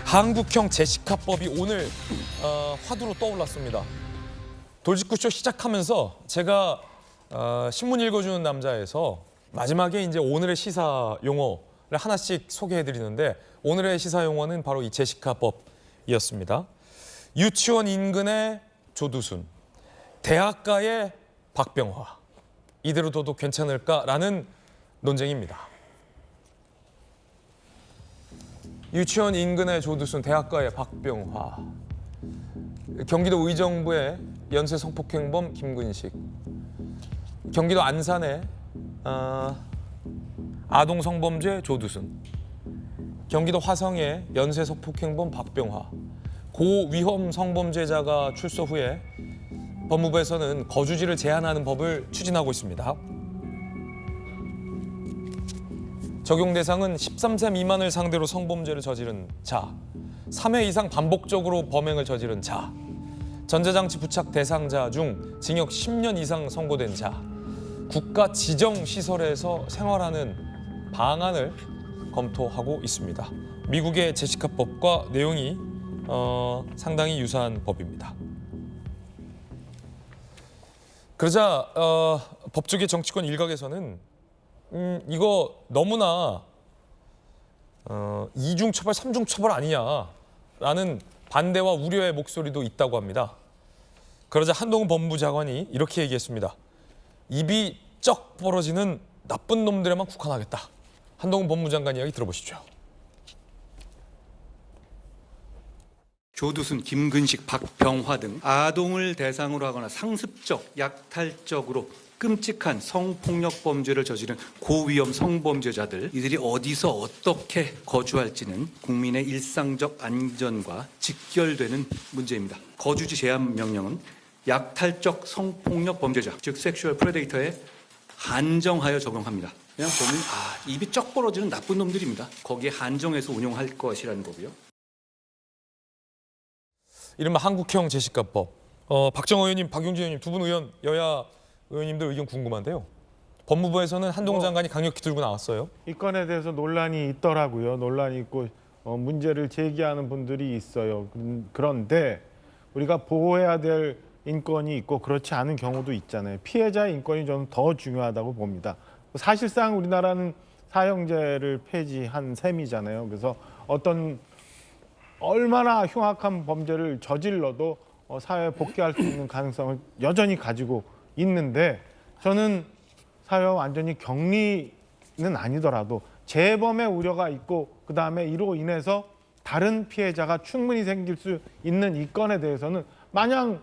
한국형 제시카법이 오늘 화두로 떠올랐습니다. 돌직구쇼 시작하면서 제가 신문 읽어주는 남자에서 마지막에 이제 오늘의 시사 용어를 하나씩 소개해드리는데 오늘의 시사 용어는 바로 이 제시카법이었습니다. 유치원 인근의 조두순, 대학가의 박병화, 이대로 둬도 괜찮을까라는 논쟁입니다. 유치원 인근의 조두순, 대학가의 박병화, 경기도 의정부의 연쇄 성폭행범 김근식, 경기도 안산의 아동 성범죄 조두순, 경기도 화성의 연쇄 성폭행범 박병화, 고위험 성범죄자가 출소 후에 법무부에서는 거주지를 제한하는 법을 추진하고 있습니다. 적용 대상은 13세 미만을 상대로 성범죄를 저지른 자, 3회 이상 반복적으로 범행을 저지른 자, 전자장치 부착 대상자 중 징역 10년 이상 선고된 자, 국가 지정 시설에서 생활하는 방안을 검토하고 있습니다. 미국의 제시카법과 내용이 상당히 유사한 법입니다. 그러자 법조계 정치권 일각에서는 이거 너무나 이중 처벌, 삼중 처벌 아니냐라는 반대와 우려의 목소리도 있다고 합니다. 그러자 한동훈 법무부 장관이 이렇게 얘기했습니다. 입이 쩍 벌어지는 나쁜 놈들에만 국한하겠다. 한동훈 법무부 장관 이야기 들어보시죠. 조두순, 김근식, 박병화 등 아동을 대상으로 하거나 상습적, 약탈적으로 끔찍한 성폭력 범죄를 저지른 고위험 성범죄자들, 이들이 어디서 어떻게 거주할지는 국민의 일상적 안전과 직결되는 문제입니다. 거주지 제한 명령은 약탈적 성폭력 범죄자, 즉 섹슈얼 프레데이터에 한정하여 적용합니다. 그냥 보면 입이 쩍 벌어지는 나쁜 놈들입니다. 거기에 한정해서 운용할 것이라는 거고요. 이른바 한국형 제시카법. 박정호 의원님, 박용진 의원님 두 분 의원, 여야 의원님들 의견 궁금한데요. 법무부에서는 한동훈 장관이 강력히 들고 나왔어요. 이 건에 대해서 논란이 있더라고요. 논란이 있고 문제를 제기하는 분들이 있어요. 그런데 우리가 보호해야 될 인권이 있고 그렇지 않은 경우도 있잖아요. 피해자의 인권이 좀 더 중요하다고 봅니다. 사실상 우리나라는 사형제를 폐지한 셈이잖아요. 그래서 얼마나 흉악한 범죄를 저질러도 사회에 복귀할 수 있는 가능성을 여전히 가지고 있는데, 저는 사회와 완전히 격리는 아니더라도 재범의 우려가 있고 그다음에 이로 인해서 다른 피해자가 충분히 생길 수 있는 이 건에 대해서는 마냥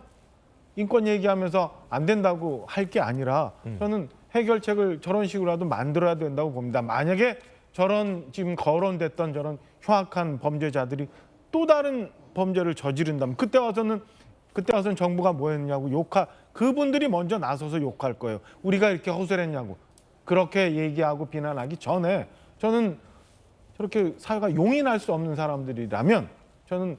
인권 얘기하면서 안 된다고 할 게 아니라 저는 해결책을 저런 식으로라도 만들어야 된다고 봅니다. 만약에 저런 지금 거론됐던 저런 흉악한 범죄자들이 또 다른 범죄를 저지른다면 그때 와서는 정부가 뭐 했냐고 그분들이 먼저 나서서 욕할 거예요. 우리가 이렇게 허술했냐고. 그렇게 얘기하고 비난하기 전에 저는 저렇게 사회가 용인할 수 없는 사람들이라면 저는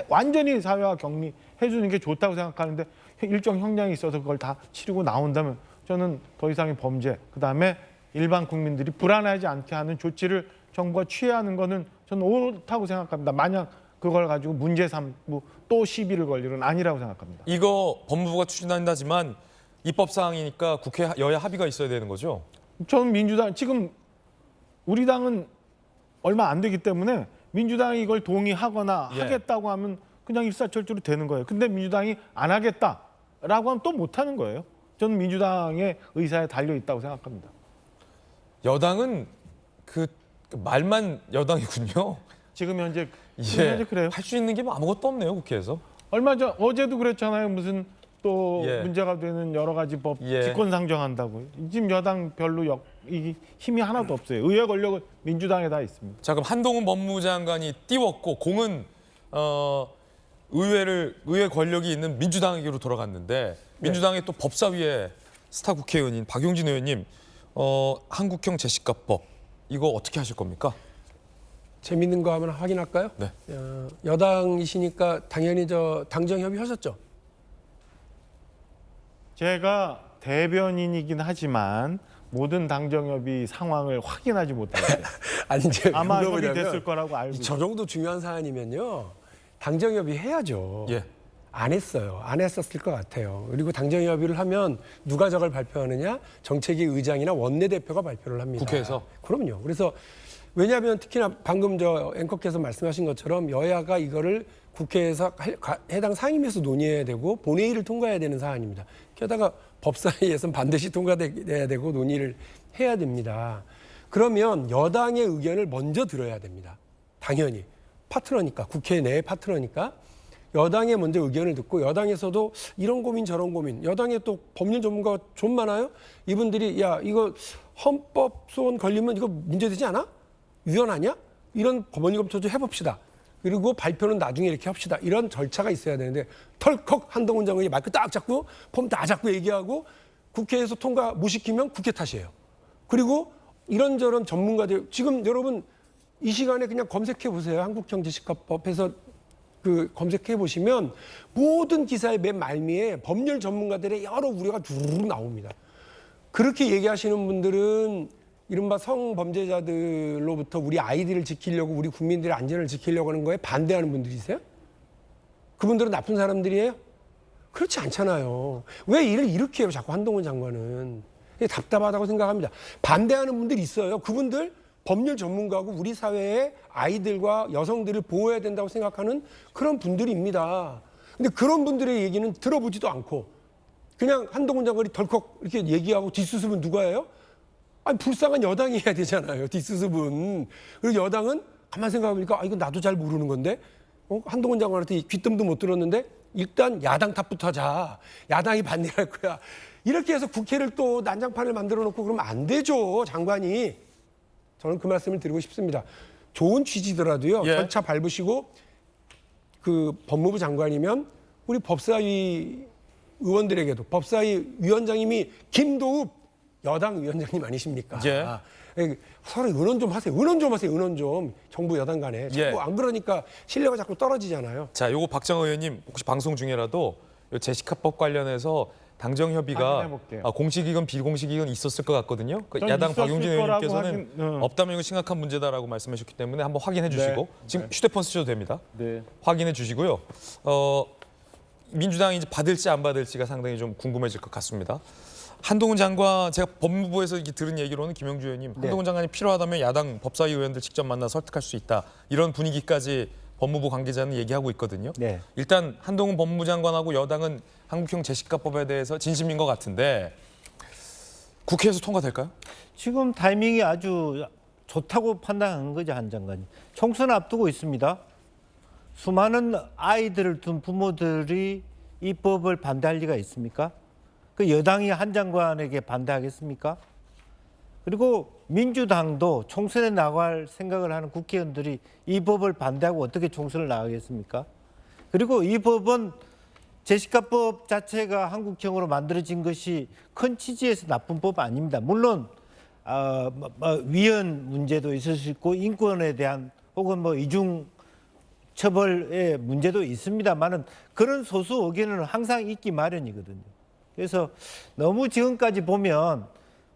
완전히 사회와 격리해 주는 게 좋다고 생각하는데, 일정 형량이 있어서 그걸 다 치르고 나온다면 저는 더 이상의 범죄, 그다음에 일반 국민들이 불안하지 않게 하는 조치를 정부가 취해야 하는 거는 저는 옳다고 생각합니다. 만약 그걸 가지고 문제 삼고 또 시비를 걸 일은 아니라고 생각합니다. 이거 법무부가 추진한다지만 입법 사항이니까 국회 여야 합의가 있어야 되는 거죠? 저는 민주당, 지금 우리 당은 얼마 안 되기 때문에 민주당이 이걸 동의하거나 하겠다고 하면 그냥 일사천리로 되는 거예요. 근데 민주당이 안 하겠다라고 하면 또 못 하는 거예요. 저는 민주당의 의사에 달려 있다고 생각합니다. 여당은 그 말만 여당이군요. 지금 현재 그래요. 할 수 있는 게 뭐 아무것도 없네요, 국회에서. 얼마 전 어제도 그랬잖아요. 무슨 또 예. 문제가 되는 여러 가지 법 직권상정한다고. 지금 여당 별로 힘이 하나도 없어요. 의회 권력은 민주당에 다 있습니다. 자, 그럼 한동훈 법무부 장관이 띄웠고 공은 의회 권력이 있는 민주당에게로 돌아갔는데, 민주당의 또 법사위의 스타 국회의원인 박용진 의원님, 한국형 제시카법 이거 어떻게 하실 겁니까? 재밌는 거 한번 확인할까요? 네. 여당이시니까 당연히 당정 협의하셨죠? 제가 대변인이긴 하지만 모든 당정협의 상황을 확인하지 못했어요. 아니 이제 아마 왜 협의 그러냐면 됐을 거라고 알고 저 있어요. 정도 중요한 사안이면요 당정협의 해야죠. 예. 안 했어요. 안 했었을 것 같아요. 그리고 당정협의를 하면 누가 저걸 발표하느냐? 정책위 의장이나 원내대표가 발표를 합니다. 국회에서? 그럼요. 그래서 왜냐하면 특히나 방금 저 앵커께서 말씀하신 것처럼 여야가 이거를 국회에서 해당 상임위에서 논의해야 되고 본회의를 통과해야 되는 사안입니다. 게다가 법사위에서는 반드시 통과돼야 되고 논의를 해야 됩니다. 그러면 여당의 의견을 먼저 들어야 됩니다. 당연히 파트너니까 국회 내 파트너니까 여당의 먼저 의견을 듣고 여당에서도 이런 고민 저런 고민 여당에 또 법률 전문가가 좀 많아요. 이분들이 야 이거 헌법 소원 걸리면 이거 문제되지 않아? 위헌하냐? 이런 법원리 검토 좀 해봅시다. 그리고 발표는 나중에 이렇게 합시다. 이런 절차가 있어야 되는데 털컥 한동훈 장관이 마이크 딱 잡고 폼 다 잡고 얘기하고 국회에서 통과 못 시키면 국회 탓이에요. 그리고 이런저런 전문가들 지금 여러분 이 시간에 그냥 검색해 보세요. 한국경제식화법에서 그 검색해 보시면 모든 기사의 맨 말미에 법률 전문가들의 여러 우려가 두루룩 나옵니다. 그렇게 얘기하시는 분들은 이른바 성범죄자들로부터 우리 아이들을 지키려고 우리 국민들의 안전을 지키려고 하는 거에 반대하는 분들이세요? 그분들은 나쁜 사람들이에요? 그렇지 않잖아요. 왜 일을 이렇게 해요? 자꾸 한동훈 장관은. 답답하다고 생각합니다. 반대하는 분들이 있어요. 그분들 법률 전문가고 우리 사회의 아이들과 여성들을 보호해야 된다고 생각하는 그런 분들입니다. 근데 그런 분들의 얘기는 들어보지도 않고 그냥 한동훈 장관이 덜컥 이렇게 얘기하고 뒷수습은 누가 해요? 아니 불쌍한 여당이 해야 되잖아요. 뒷수습은. 그리고 여당은 가만 생각해보니까 이거 나도 잘 모르는 건데 한동훈 장관한테 귀뜸도 못 들었는데 일단 야당 탓부터 하자. 야당이 반대할 거야. 이렇게 해서 국회를 또 난장판을 만들어 놓고 그러면 안 되죠. 장관이. 저는 그 말씀을 드리고 싶습니다. 좋은 취지더라도요. 예. 절차 밟으시고 그 법무부 장관이면 우리 법사위 의원들에게도 법사위 위원장님이 김도읍 여당 위원장님 아니십니까? 예. 서로 의논 좀 하세요. 의논 좀 하세요. 의논 좀. 정부 여당 간에. 자꾸 예. 안 그러니까 신뢰가 자꾸 떨어지잖아요. 자, 요거 박정호 의원님 혹시 방송 중에라도 요 제시카법 관련해서 당정 협의가 확인해볼게요. 공식이건 비공식이건 있었을 것 같거든요. 그 전 야당 있었을 박용진 거라고 의원님께서는 하긴, 없다면 이거 심각한 문제다라고 말씀하셨기 때문에 한번 확인해 주시고 지금 휴대폰 쓰셔도 됩니다. 네. 확인해 주시고요. 민주당이 이제 받을지 안 받을지가 상당히 좀 궁금해질 것 같습니다. 한동훈 장관 제가 법무부에서 이렇게 들은 얘기로는 김영주 의원님 한동훈 장관이 필요하다면 야당 법사위 의원들 직접 만나 설득할 수 있다 이런 분위기까지 법무부 관계자는 얘기하고 있거든요. 네. 일단 한동훈 법무부 장관하고 여당은 한국형 제시카법에 대해서 진심인 것 같은데 국회에서 통과될까요? 지금 타이밍이 아주 좋다고 판단한 거죠, 한 장관이. 총선 앞두고 있습니다. 수많은 아이들을 둔 부모들이 이 법을 반대할 리가 있습니까? 그 여당이 한 장관에게 반대하겠습니까? 그리고 민주당도 총선에 나갈 생각을 하는 국회의원들이 이 법을 반대하고 어떻게 총선을 나가겠습니까? 그리고 이 법은 제시카법 자체가 한국형으로 만들어진 것이 큰 취지에서 나쁜 법 아닙니다. 물론 위헌 문제도 있을 수 있고 인권에 대한 혹은 이중 처벌의 문제도 있습니다만은 그런 소수 의견은 항상 있기 마련이거든요. 그래서 너무 지금까지 보면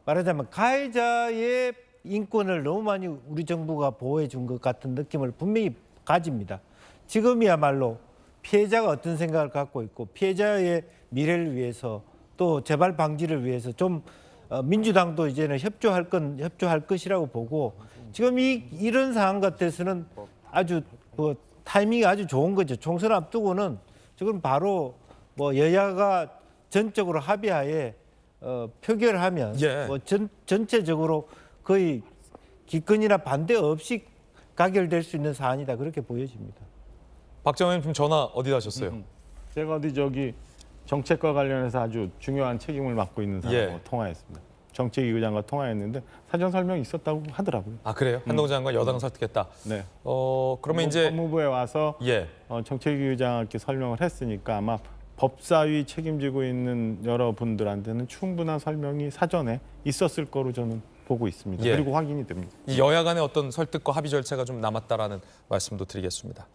말하자면 가해자의 인권을 너무 많이 우리 정부가 보호해 준 것 같은 느낌을 분명히 가집니다. 지금이야말로 피해자가 어떤 생각을 갖고 있고 피해자의 미래를 위해서 또 재발 방지를 위해서 좀 민주당도 이제는 협조할 것이라고 보고 지금 이런 상황 같아서는 아주 타이밍이 아주 좋은 거죠. 총선 앞두고는 지금 바로 여야가 전적으로 합의하에 표결하면 예. 전체적으로 거의 기권이나 반대 없이 가결될 수 있는 사안이다 그렇게 보여집니다. 박정호 의원님 전화 어디다 하셨어요? 제가 정책과 관련해서 아주 중요한 책임을 맡고 있는 사람하고 예. 통화했습니다. 정책위 의장과 통화했는데 사전 설명이 있었다고 하더라고요. 아 그래요? 한동훈 장관 여당 설득했다. 네. 그러면 이제 법무부에 와서 예. 정책위 의장께 설명을 했으니까 아마 법사위 책임지고 있는 여러분들한테는 충분한 설명이 사전에 있었을 거로 저는 보고 있습니다. 예. 그리고 확인이 됩니다. 이 여야 간의 어떤 설득과 합의 절차가 좀 남았다라는 말씀도 드리겠습니다.